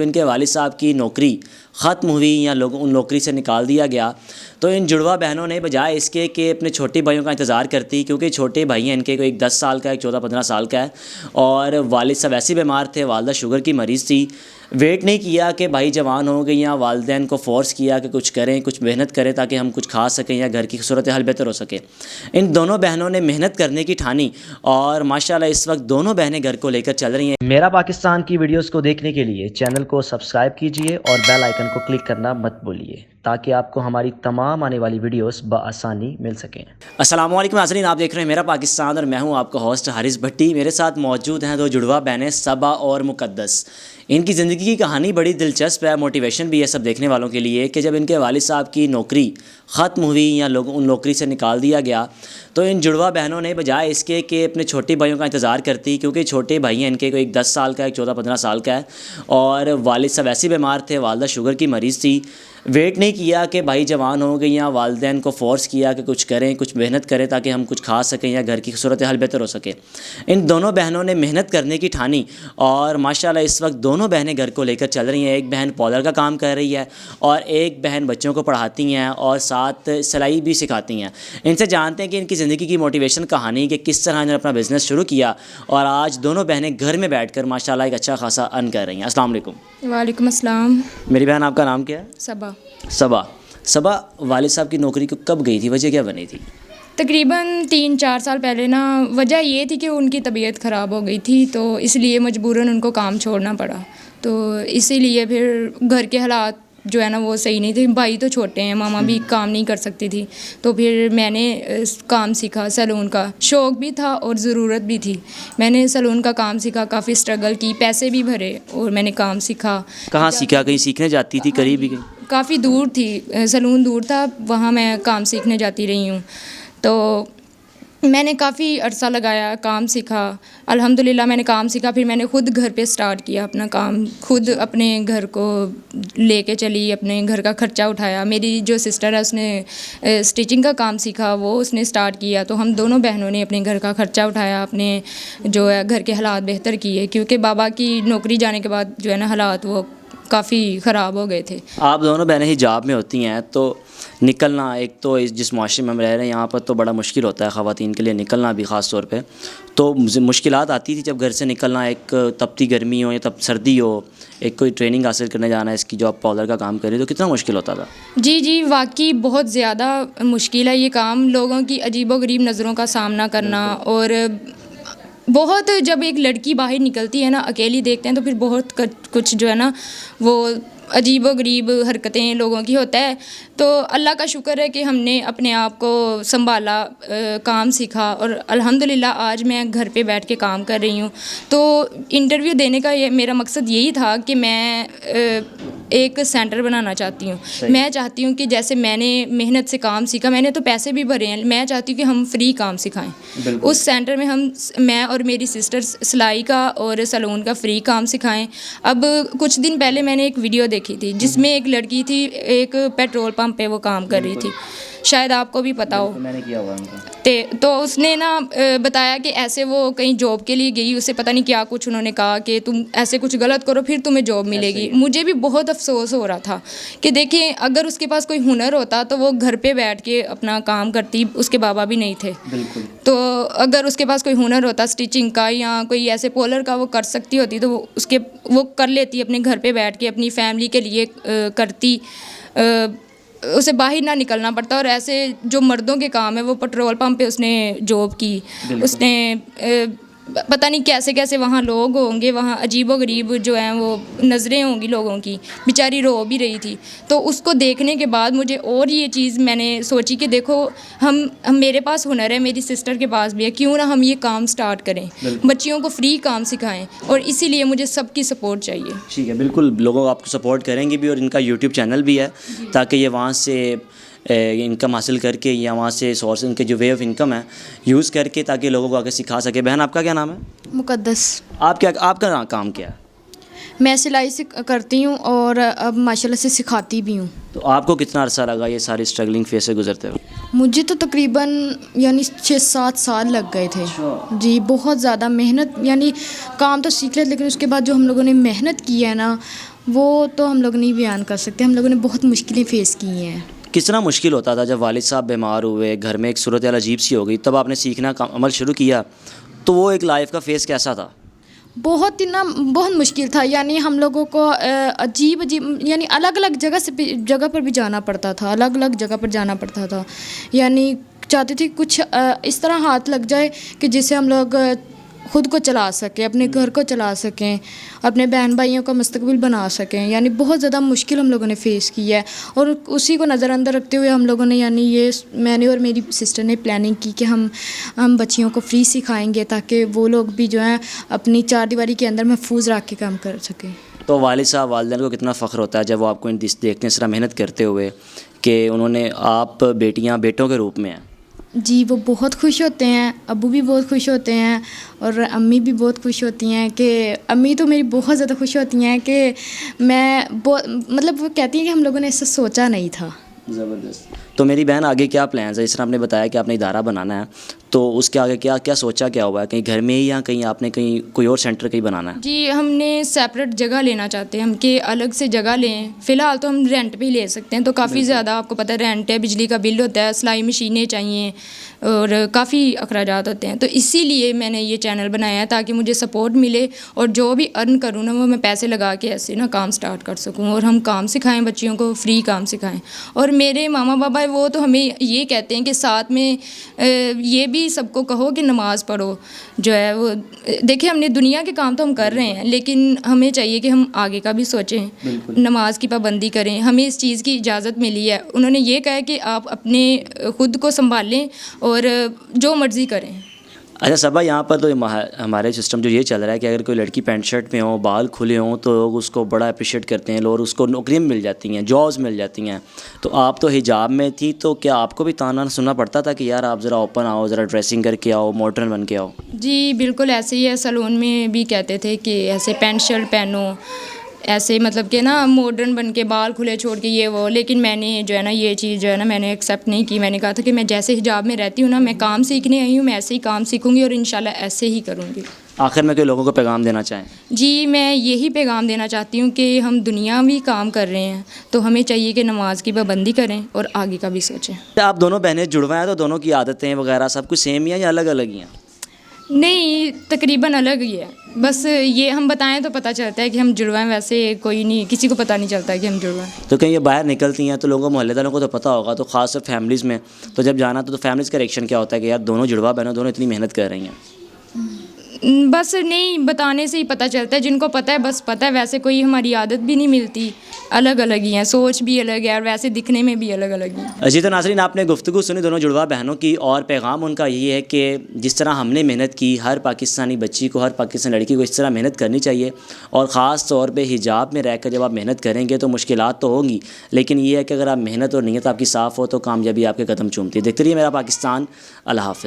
ان کے والد صاحب کی نوکری ختم ہوئی یا ان نوکری سے نکال دیا گیا تو ان جڑواں بہنوں نے بجائے اس کے کہ اپنے چھوٹے بھائیوں کا انتظار کرتی، کیونکہ چھوٹے بھائی ہیں ان کے، کوئی ایک 10 سال کا ہے، ایک 14-15 سال کا ہے، اور والد صاحب ایسے بیمار تھے، والدہ شوگر کی مریض تھی، ویٹ نہیں کیا کہ بھائی جوان ہو گئی، یا والدین کو فورس کیا کہ کچھ کریں، کچھ محنت کریں تاکہ ہم کچھ کھا سکیں یا گھر کی صورتحال بہتر ہو سکے۔ ان دونوں بہنوں نے محنت کرنے کی ٹھانی اور ماشاءاللہ اس وقت دونوں بہنیں گھر کو لے کر چل رہی ہیں۔ میرا پاکستان کی ویڈیوز کو دیکھنے کے لیے چینل کو سبسکرائب کیجئے اور بیل آئیکن کو کلک کرنا مت بھولیے تاکہ آپ کو ہماری تمام آنے والی ویڈیوز بآسانی مل سکیں۔ السلام علیکم ناظرین، آپ دیکھ رہے ہیں میرا پاکستان اور میں ہوں آپ کا ہوسٹ حارث بھٹی۔ میرے ساتھ موجود ہیں دو جڑواں بہنیں صبا اور مقدس۔ ان کی زندگی کی کہانی بڑی دلچسپ ہے، موٹیویشن بھی ہے سب دیکھنے والوں کے لیے، کہ جب ان کے والد صاحب کی نوکری ختم ہوئی یا ان نوکری سے نکال دیا گیا تو ان جڑواں بہنوں نے بجائے اس کے کہ اپنے چھوٹے بھائیوں کا انتظار کرتی، کیونکہ چھوٹے بھائی ہیں ان کے، کوئی ایک 10 سال کا ہے، ایک 14-15 سال کا ہے، اور والد صاحب ایسے بیمار تھے، والدہ شوگر کی مریض تھی، ویٹ نہیں کیا کہ بھائی جوان ہو گئی، یا والدین کو فورس کیا کہ کچھ کریں، کچھ محنت کریں تاکہ ہم کچھ کھا سکیں یا گھر کی صورتحال بہتر ہو سکے۔ ان دونوں بہنوں نے محنت کرنے کی ٹھانی اور ماشاءاللہ اس وقت دونوں بہنیں گھر کو لے کر چل رہی ہیں۔ ایک بہن پارلر کا کام کر رہی ہے اور ایک بہن بچوں کو پڑھاتی ہیں اور ساتھ سلائی بھی سکھاتی ہیں۔ ان سے جانتے ہیں کہ ان کی زندگی کی موٹیویشن کہانی، کہ کس طرح انہوں نے اپنا بزنس شروع کیا اور آج دونوں بہنیں گھر میں بیٹھ کر ماشاءاللہ ایک اچھا خاصا ارن کر رہی ہیں۔ السلام علیکم۔ وعلیکم السلام۔ میری بہن، آپ کا نام کیا ہے؟ صبا۔ صبا، والد صاحب کی نوکری کو کب گئی تھی؟ وجہ کیا بنی تھی؟ تقریباً 3-4 سال پہلے نا، وجہ یہ تھی کہ ان کی طبیعت خراب ہو گئی تھی، تو اس لیے مجبوراً ان کو کام چھوڑنا پڑا، تو اسی لیے پھر گھر کے حالات جو ہے نا وہ صحیح نہیں تھے، بھائی تو چھوٹے ہیں، ماما بھی کام نہیں کر سکتی تھی، تو پھر میں نے کام سیکھا سیلون کا، شوق بھی تھا اور ضرورت بھی تھی۔ میں نے سیلون کا کام سیکھا، کافی اسٹرگل کی، پیسے بھی بھرے اور میں نے کام سیکھا۔ کہاں سیکھا؟ کہیں سیکھنے جاتی تھی؟ قریب ہی کہیں؟ کافی دور تھی، سیلون دور تھا، وہاں میں کام سیکھنے جاتی رہی ہوں، تو میں نے کافی عرصہ لگایا، کام سیکھا، الحمدللہ میں نے کام سیکھا، پھر میں نے خود گھر پہ سٹارٹ کیا اپنا کام، خود اپنے گھر کو لے کے چلی، اپنے گھر کا خرچہ اٹھایا۔ میری جو سسٹر ہے اس نے اسٹیچنگ کا کام سیکھا، وہ اس نے سٹارٹ کیا، تو ہم دونوں بہنوں نے اپنے گھر کا خرچہ اٹھایا، اپنے جو ہے گھر کے حالات بہتر کیے، کیونکہ بابا کی نوکری جانے کے بعد جو ہے نا حالات وہ کافی خراب ہو گئے تھے۔ آپ دونوں بہنیں حجاب میں ہوتی ہیں تو نکلنا، ایک تو جس معاشرے میں ہم رہ رہے ہیں یہاں پر تو بڑا مشکل ہوتا ہے خواتین کے لیے نکلنا بھی، خاص طور پہ تو مشکلات آتی تھی جب گھر سے نکلنا، ایک تپتی گرمی ہو یا تب سردی ہو، ایک کوئی ٹریننگ حاصل کرنے جانا ہے، اس کی جو آپ پارلر کا کام کر رہے تو کتنا مشکل ہوتا تھا؟ جی واقعی بہت زیادہ مشکل ہے یہ کام، لوگوں کی عجیب و غریب نظروں کا سامنا کرنا، اور بہت، جب ایک لڑکی باہر نکلتی ہے نا، اکیلی دیکھتے ہیں تو پھر بہت کچھ جو ہے نا وہ عجیب و غریب حرکتیں لوگوں کی ہوتا ہے، تو اللہ کا شکر ہے کہ ہم نے اپنے آپ کو سنبھالا، کام سیکھا، اور الحمدللہ آج میں گھر پہ بیٹھ کے کام کر رہی ہوں۔ تو انٹرویو دینے کا میرا مقصد یہی تھا کہ میں ایک سینٹر بنانا چاہتی ہوں۔ میں چاہتی ہوں کہ جیسے میں نے محنت سے کام سیکھا، میں نے تو پیسے بھی بھرے ہیں، میں چاہتی ہوں کہ ہم فری کام سکھائیں۔ اس سینٹر میں میں اور میری سسٹر سلائی کا اور سیلون کا فری کام سکھائیں۔ اب کچھ دن پہلے میں نے ایک ویڈیو دیکھی تھی جس میں ایک لڑکی تھی، ایک پیٹرول پمپ پہ وہ کام کر رہی تھی، شاید آپ کو بھی پتا ہو، میں نے کیا ہوا تو اس نے نا بتایا کہ ایسے وہ کہیں جاب کے لیے گئی، اسے پتہ نہیں کیا کچھ انہوں نے کہا کہ تم ایسے کچھ غلط کرو پھر تمہیں جاب ملے گی۔ مجھے بھی بہت افسوس ہو رہا تھا کہ دیکھیں اگر اس کے پاس کوئی ہنر ہوتا تو وہ گھر پہ بیٹھ کے اپنا کام کرتی، اس کے بابا بھی نہیں تھے، تو اگر اس کے پاس کوئی ہنر ہوتا اسٹیچنگ کا یا کوئی ایسے پولر کا، وہ کر سکتی ہوتی تو وہ کر لیتی، اپنے گھر پہ بیٹھ کے اپنی فیملی کے لیے کرتی، اسے باہر نہ نکلنا پڑتا۔ اور ایسے جو مردوں کے کام ہے، وہ پیٹرول پمپ پہ اس نے جاب کی، اس نے پتہ نہیں کیسے کیسے وہاں لوگ ہوں گے، وہاں عجیب و غریب جو ہیں وہ نظریں ہوں گی لوگوں کی، بیچاری رو بھی رہی تھی۔ تو اس کو دیکھنے کے بعد مجھے اور یہ چیز میں نے سوچی کہ دیکھو ہم میرے پاس ہنر ہے، میری سسٹر کے پاس بھی ہے، کیوں نہ ہم یہ کام سٹارٹ کریں، بچیوں کو فری کام سکھائیں، اور اسی لیے مجھے سب کی سپورٹ چاہیے۔ ٹھیک ہے، بالکل، لوگوں آپ کو سپورٹ کریں گے بھی، اور ان کا یوٹیوب چینل بھی ہے تاکہ یہ وہاں سے انکم حاصل کر کے یا وہاں سے سورس ان کے جو وے آف انکم ہے یوز کر کے تاکہ لوگوں کو آگے سکھا سکے۔ بہن، آپ کا کیا نام ہے؟ مقدس۔ آپ کا کام کیا ہے؟ میں سلائی کرتی ہوں اور اب ماشاءاللہ سے سکھاتی بھی ہوں۔ تو آپ کو کتنا عرصہ لگا یہ ساری اسٹرگلنگ فیز سے گزرتے ہوئے؟ مجھے تو تقریباً 6-7 سال لگ گئے تھے جی، بہت زیادہ محنت، کام تو سیکھ لیا لیکن اس کے بعد جو ہم لوگوں نے محنت کی ہے نا وہ تو ہم لوگ نہیں بیان کر سکتے. ہم لوگوں نے بہت مشکلیں فیس کی ہیں. کس طرح مشکل ہوتا تھا جب والد صاحب بیمار ہوئے, گھر میں ایک صورتحال عجیب سی ہو گئی, تب آپ نے سیکھنا کا عمل شروع کیا, تو وہ ایک لائف کا فیس کیسا تھا؟ بہت بہت مشکل تھا. یعنی ہم لوگوں کو عجیب یعنی الگ الگ جگہ پر بھی جانا پڑتا تھا, الگ الگ جگہ پر جانا پڑتا تھا. یعنی چاہتے تھے کچھ اس طرح ہاتھ لگ جائے کہ جس سے ہم لوگ خود کو چلا سکیں, اپنے گھر کو چلا سکیں, اپنے بہن بھائیوں کا مستقبل بنا سکیں. یعنی بہت زیادہ مشکل ہم لوگوں نے فیس کی ہے, اور اسی کو نظر اندر رکھتے ہوئے ہم لوگوں نے, یعنی یہ میں نے اور میری سسٹر نے پلاننگ کی کہ ہم بچیوں کو فری سکھائیں گے تاکہ وہ لوگ بھی جو ہیں اپنی چار دیواری کے اندر محفوظ رکھ کے کام کر سکیں. تو والد صاحب والدین کو کتنا فخر ہوتا ہے جب وہ آپ کو دیکھتے ہیں اس طرح محنت کرتے ہوئے کہ انہوں نے آپ بیٹیاں بیٹوں کے روپ میں ہیں. جی وہ بہت خوش ہوتے ہیں, ابو بھی بہت خوش ہوتے ہیں, اور امی بھی بہت خوش ہوتی ہیں. کہ امی تو میری بہت زیادہ خوش ہوتی ہیں کہ میں مطلب وہ کہتی ہیں کہ ہم لوگوں نے اس سے سوچا نہیں تھا. زبردست. تو میری بہن آگے کیا پلانز ہے؟ اس طرح آپ نے بتایا کہ آپ نے ادارہ بنانا ہے, تو اس کے آگے کیا سوچا کیا ہوا ہے؟ کہیں گھر میں ہی یا کہیں آپ نے کہیں کوئی اور سینٹر کہیں بنانا ہے؟ جی ہم نے سیپریٹ جگہ لینا چاہتے ہیں ہم, کہ الگ سے جگہ لیں. فی الحال تو ہم رینٹ پہ ہی لے سکتے ہیں, تو کافی زیادہ آپ کو پتہ ہے رینٹ ہے, بجلی کا بل ہوتا ہے, سلائی مشینیں چاہیے, اور کافی اخراجات ہوتے ہیں. تو اسی لیے میں نے یہ چینل بنایا ہے تاکہ مجھے سپورٹ ملے, اور جو بھی ارن کروں نا وہ میں پیسے لگا کے ایسے نا کام سٹارٹ کر سکوں, اور ہم کام سکھائیں بچیوں کو, فری کام سکھائیں. اور میرے ماما بابا وہ تو ہمیں یہ کہتے ہیں کہ ساتھ میں یہ بھی سب کو کہو کہ نماز پڑھو. جو ہے وہ دیکھیں ہم نے دنیا کے کام تو ہم کر رہے ہیں, لیکن ہمیں چاہیے کہ ہم آگے کا بھی سوچیں, نماز کی پابندی کریں. ہمیں اس چیز کی اجازت ملی ہے, انہوں نے یہ کہا ہے کہ آپ اپنے خود کو سنبھالیں اور جو مرضی کریں. اچھا صبا, یہاں پر تو ہمارے سسٹم جو یہ چل رہا ہے کہ اگر کوئی لڑکی پینٹ شرٹ میں ہو, بال کھلے ہوں, تو لوگ اس کو بڑا اپریشیٹ کرتے ہیں, لوگ اس کو نوکریاں مل جاتی ہیں, جابس مل جاتی ہیں. تو آپ تو حجاب میں تھی, تو کیا آپ کو بھی تانا سننا پڑتا تھا کہ یار آپ ذرا اوپن آؤ, ذرا ڈریسنگ کر کے آؤ, ماڈرن بن کے آؤ؟ جی بالکل ایسے ہی ہے. سلون میں بھی کہتے تھے کہ ایسے پینٹ شرٹ پہنو, ایسے مطلب کہ نا ماڈرن بن کے بال کھلے چھوڑ کے یہ وہ. لیکن میں نے جو ہے نا یہ چیز جو ہے نا میں نے ایکسیپٹ نہیں کی. میں نے کہا تھا کہ میں جیسے حجاب میں رہتی ہوں نا, میں کام سیکھنے آئی ہوں, میں ایسے ہی کام سیکھوں گی اور انشاءاللہ ایسے ہی کروں گی. آخر میں کوئی لوگوں کو پیغام دینا چاہیں؟ جی میں یہی پیغام دینا چاہتی ہوں کہ ہم دنیاوی کام کر رہے ہیں تو ہمیں چاہیے کہ نماز کی پابندی کریں اور آگے کا بھی سوچیں. آپ دونوں بہنیں جڑوا ہیں, تو دونوں کی عادتیں وغیرہ سب کچھ سیم ہی ہیں یا الگ الگ ہی ہیں؟ نہیں تقریباً الگ ہی ہے. بس یہ ہم بتائیں تو پتہ چلتا ہے کہ ہم جڑوا ہیں, ویسے کوئی نہیں, کسی کو پتہ نہیں چلتا ہے کہ ہم جڑوا ہیں. تو کہیں یہ باہر نکلتی ہیں تو لوگوں محلے داروں کو تو پتہ ہوگا, تو خاص طور فیملیز میں تو جب جانا تو فیملیز کا ریئیکشن کیا ہوتا ہے کہ یار دونوں جڑوا بہنوں دونوں اتنی محنت کر رہی ہیں؟ بس نہیں بتانے سے ہی پتہ چلتا ہے, جن کو پتہ ہے بس پتہ ہے. ویسے کوئی ہماری عادت بھی نہیں ملتی, الگ الگ ہی ہیں, سوچ بھی الگ ہے, اور ویسے دکھنے میں بھی الگ الگ ہیں. جی تو ناظرین, آپ نے گفتگو سنی دونوں جڑوا بہنوں کی, اور پیغام ان کا یہی ہے کہ جس طرح ہم نے محنت کی, ہر پاکستانی بچی کو, ہر پاکستانی لڑکی کو اس طرح محنت کرنی چاہیے. اور خاص طور پہ حجاب میں رہ کر جب آپ محنت کریں گے تو مشکلات تو ہوں گی, لیکن یہ ہے کہ اگر آپ محنت اور نیت آپ کی صاف ہو تو کامیابی آپ کے قدم چومتی ہے. دیکھتے رہیے میرا پاکستان. اللہ حافظ.